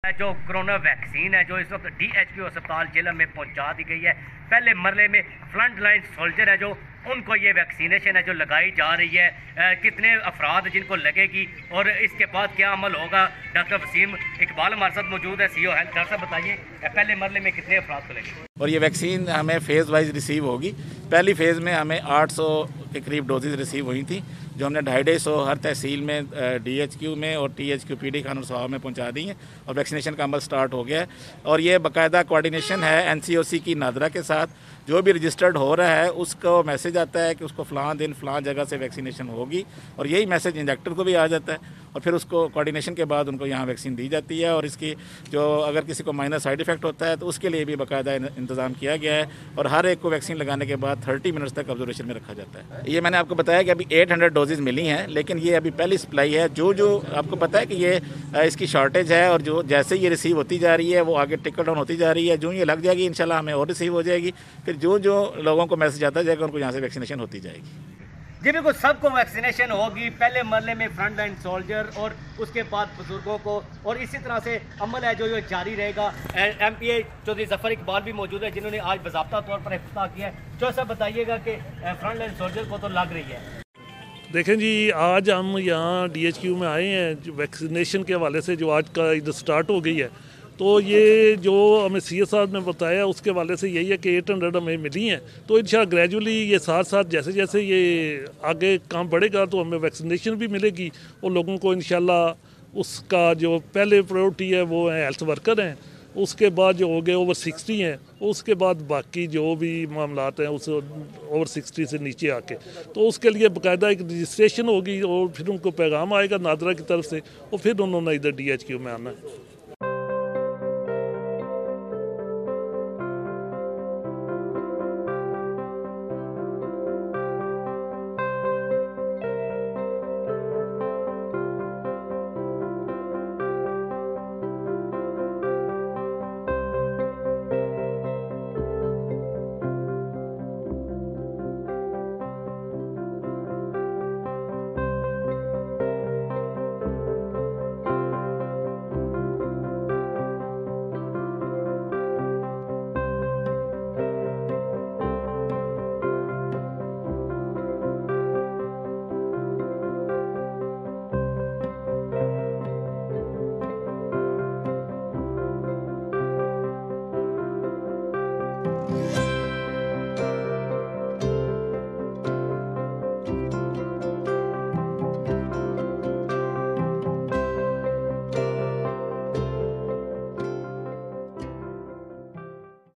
जो corona vaccine है जो इस वक्त DHQ अस्पताल जिला में पहुंचा दी गई है। पहले मरले में फ्रंट लाइन सोल्जर है जो उनको ये वैक्सीनेशन है जो लगाई जा रही है। कितने अफराद जिनको लगेगी और इसके बाद क्या अमल होगा। डॉक्टर वसीम इकबाल हमारे साथ मौजूद है, CEO हेल्थ। डॉक्टर साहब बताइए पहले मरले में कितने अफराद को लगेगी और ये वैक्सीन हमें फ़ेज़ वाइज रिसीव होगी। पहली फ़ेज़ में हमें 800 के करीब डोजेज़ रिसीव हुई थी जो हमने 250 हर तहसील में DHQ में और THQ PD खान और सवाब में पहुंचा दी हैं और वैक्सीनेशन का अमल स्टार्ट हो गया है। और ये बाकायदा कोऑर्डिनेशन है NCOC की नादरा के साथ। जो भी रजिस्टर्ड हो रहा है उसको मैसेज आता है कि उसको फ़लाँ दिन फ़लाँ जगह से वैक्सीनेशन होगी और यही मैसेज इंजेक्टर को भी आ जाता है और फिर उसको कोऑर्डिनेशन के बाद उनको यहाँ वैक्सीन दी जाती है। और इसकी जो अगर किसी को माइनर साइड इफ़ेक्ट होता है तो उसके लिए भी बाकायदा इंतज़ाम किया गया है और हर एक को वैक्सीन लगाने के बाद 30 मिनट्स तक ऑब्जर्वेशन में रखा जाता है। ये मैंने आपको बताया कि अभी 800 डोजेज़ मिली हैं, लेकिन ये अभी पहली सप्लाई है। जो आपको पता है कि ये इसकी शॉर्टेज है और जो जैसे ये रिसीव होती जा रही है वो आगे टिकल डाउन होती जा रही है। जो ये लग जाएगी इंशाल्लाह हमें और रिसीव हो जाएगी। फिर जो लोगों को मैसेज आता जाएगा उनको यहाँ से वैक्सीनेशन होती जाएगी। जी बिल्कुल, सबको वैक्सीनेशन होगी। पहले मरले में फ्रंट लाइन सोल्जर और उसके बाद बुजुर्गों को, और इसी तरह से अमल है जो जारी रहेगा। MPA चौधरी जफर इकबाल भी मौजूद है जिन्होंने आज बाज़ाब्ता तौर पर इफ्तिताह किया है। जो सब बताइएगा कि फ्रंट लाइन सोल्जर को तो लग रही है। देखें जी, आज हम यहाँ DHQ में आए हैं वैक्सीनेशन के हवाले से, जो आज का इधर स्टार्ट हो गई है। तो ये जो हमें CS साहब ने बताया उसके हवाले से यही है कि 800 हमें मिली हैं। तो इंशाल्लाह ग्रेजुअली ये साथ साथ जैसे जैसे ये आगे काम बढ़ेगा तो हमें वैक्सीनेशन भी मिलेगी और लोगों को इंशाल्लाह उसका जो पहले प्रायोरिटी है वो है हेल्थ वर्कर हैं, उसके बाद जो हो गए ओवर 60 हैं, उसके बाद बाकी जो भी मामलात हैं उस ओवर 60 से नीचे आके, तो उसके लिए बाकायदा एक रजिस्ट्रेशन होगी और फिर उनको पैगाम आएगा नादरा की तरफ से और फिर उन्होंने इधर DHQ में आना है।